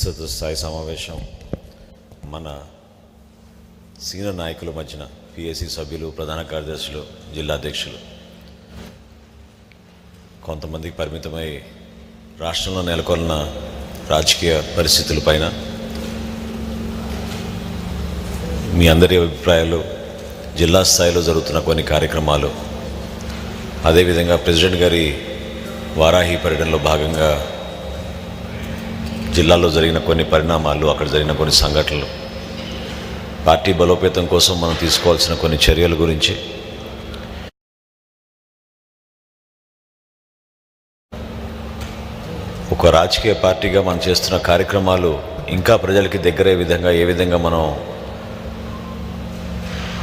విస్తృత స్థాయి సమావేశం మన సీనియర్ నాయకుల మధ్యన పిఎసి సభ్యులు, ప్రధాన కార్యదర్శులు, జిల్లా అధ్యక్షులు కొంతమందికి పరిమితమై రాష్ట్రంలో నెలకొన్న రాజకీయ పరిస్థితులపైన మీ అందరి అభిప్రాయాలు, జిల్లా స్థాయిలో జరుగుతున్న కొన్ని కార్యక్రమాలు, అదేవిధంగా ప్రెసిడెంట్ గారి వారాహి పర్యటనలో భాగంగా జిల్లాలో జరిగిన కొన్ని పరిణామాలు, అక్కడ జరిగిన కొన్ని సంఘటనలు, పార్టీ బలోపేతం కోసం మనం తీసుకోవాల్సిన కొన్ని చర్యల గురించి, ఒక రాజకీయ పార్టీగా మనం చేస్తున్న కార్యక్రమాలు ఇంకా ప్రజలకి దగ్గరయ్యే విధంగా ఏ విధంగా మనం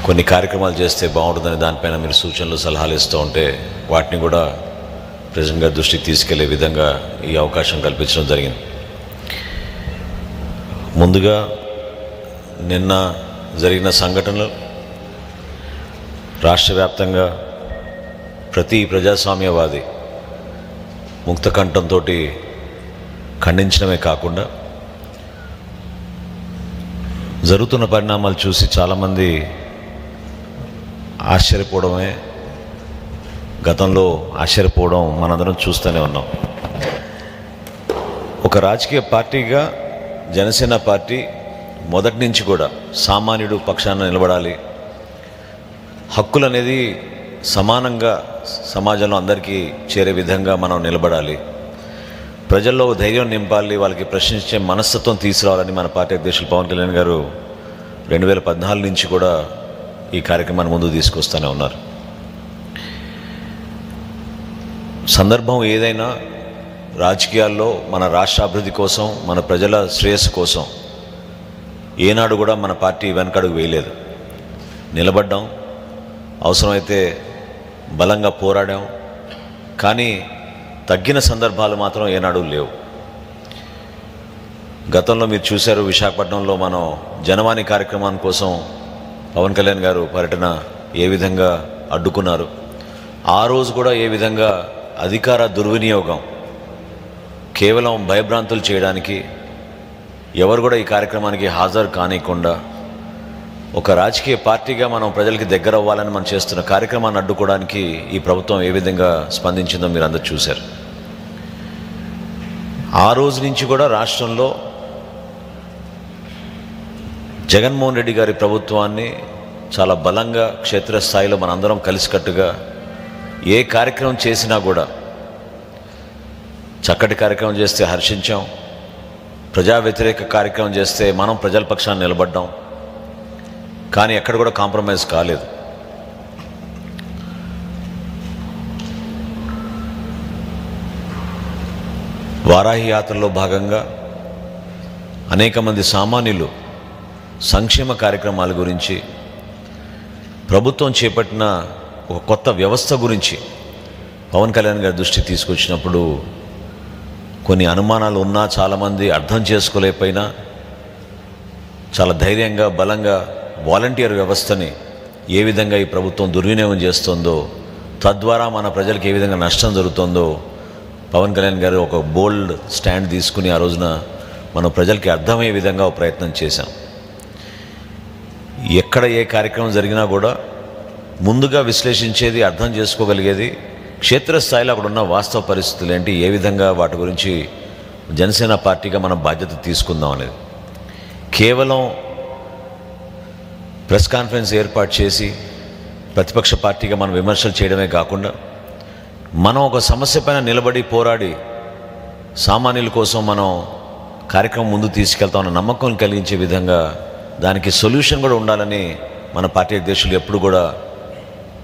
కొన్ని కార్యక్రమాలు చేస్తే బాగుంటుందని దానిపైన మీరు సూచనలు, సలహాలు ఇస్తూ ఉంటే వాటిని కూడా ప్రెసిడెంట్ గారి దృష్టికి తీసుకెళ్లే విధంగా ఈ అవకాశం కల్పించడం జరిగింది. ముందుగా నిన్న జరిగిన సంఘటనలు రాష్ట్ర వ్యాప్తంగా ప్రతి ప్రజాస్వామ్యవాది ముక్త కంఠంతో ఖండించడమే కాకుండా జరుగుతున్న పరిణామాలు చూసి చాలామంది ఆశ్చర్యపోవడమే, గతంలో ఆశ్చర్యపోవడం మనందరం చూస్తూనే ఉన్నాం. ఒక రాజకీయ పార్టీగా జనసేన పార్టీ మొదటి నుంచి కూడా సామాన్యుడు పక్షాన నిలబడాలి, హక్కులు అనేది సమానంగా సమాజంలో అందరికీ చేరే విధంగా మనం నిలబడాలి, ప్రజల్లో ధైర్యం నింపాలి, వాళ్ళకి ప్రశ్నించే మనస్తత్వం తీసుకురావాలని మన పార్టీ అధ్యక్షులు పవన్ కళ్యాణ్ గారు 2014 నుంచి కూడా ఈ కార్యక్రమాన్ని ముందుకు తీసుకొస్తూనే ఉన్నారు. సందర్భం ఏదైనా రాజకీయాల్లో మన రాష్ట్ర అభివృద్ధి కోసం, మన ప్రజల శ్రేయస్సు కోసం ఏనాడు కూడా మన పార్టీ వెనకడుగు వేయలేదు. నిలబడ్డాం, అవసరమైతే బలంగా పోరాడాం, కానీ తగ్గిన సందర్భాలు మాత్రం ఏనాడు లేవు. గతంలో మీరు చూశారు, విశాఖపట్నంలో మనం జనవాణి కార్యక్రమాని కోసం పవన్ కళ్యాణ్ గారు పర్యటన ఏ విధంగా అడ్డుకున్నారు, ఆ రోజు కూడా ఏ విధంగా అధికార దుర్వినియోగం, కేవలం భయభ్రాంతులు చేయడానికి, ఎవరు కూడా ఈ కార్యక్రమానికి హాజరు కానికుండా ఒక రాజకీయ పార్టీగా మనం ప్రజలకి దగ్గర అవ్వాలని మనం చేస్తున్న కార్యక్రమాన్ని అడ్డుకోవడానికి ఈ ప్రభుత్వం ఏ విధంగా స్పందించిందో మీరు అందరూ చూశారు. ఆ రోజు నుంచి కూడా రాష్ట్రంలో జగన్మోహన్ రెడ్డి గారి ప్రభుత్వాన్ని చాలా బలంగా క్షేత్రస్థాయిలో మనందరం కలిసికట్టుగా ఏ కార్యక్రమం చేసినా కూడా, చక్కటి కార్యక్రమం చేస్తే హర్షించాం, ప్రజా వ్యతిరేక కార్యక్రమం చేస్తే మనం ప్రజల పక్షాన్ని నిలబడ్డాం, కానీ ఎక్కడ కూడా కాంప్రమైజ్ కాలేదు. వారాహి యాత్రలో భాగంగా అనేక మంది సామాన్యులు సంక్షేమ కార్యక్రమాల గురించి, ప్రభుత్వం చేపట్టిన ఒక కొత్త వ్యవస్థ గురించి పవన్ కళ్యాణ్ గారి దృష్టికి తీసుకొచ్చినప్పుడు కొన్ని అనుమానాలు ఉన్నా, చాలామంది అర్థం చేసుకోలేకపోయినా చాలా ధైర్యంగా, బలంగా వాలంటీర్ వ్యవస్థని ఏ విధంగా ఈ ప్రభుత్వం దుర్వినియోగం చేస్తుందో, తద్వారా మన ప్రజలకు ఏ విధంగా నష్టం జరుగుతుందో పవన్ కళ్యాణ్ గారు ఒక బోల్డ్ స్టాండ్ తీసుకుని ఆ రోజున మనం ప్రజలకి అర్థమయ్యే విధంగా ఒక ప్రయత్నం చేశాం. ఎక్కడ ఏ కార్యక్రమం జరిగినా కూడా ముందుగా విశ్లేషించేది, అర్థం చేసుకోగలిగేది క్షేత్రస్థాయిలో అక్కడ ఉన్న వాస్తవ పరిస్థితులు ఏంటి, ఏ విధంగా వాటి గురించి జనసేన పార్టీగా మనం బాధ్యత తీసుకుందాం అనేది. కేవలం ప్రెస్ కాన్ఫరెన్స్ ఏర్పాటు చేసి ప్రతిపక్ష పార్టీగా మనం విమర్శలు చేయడమే కాకుండా, మనం ఒక సమస్య పైన నిలబడి పోరాడి సామాన్యుల కోసం మనం కార్యక్రమం ముందు తీసుకెళ్తామన్న నమ్మకం కలిగించే విధంగా దానికి సొల్యూషన్ కూడా ఉండాలని మన పార్టీ అధ్యక్షులు ఎప్పుడు కూడా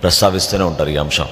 ప్రస్తావిస్తూనే ఉంటారు ఈ అంశం.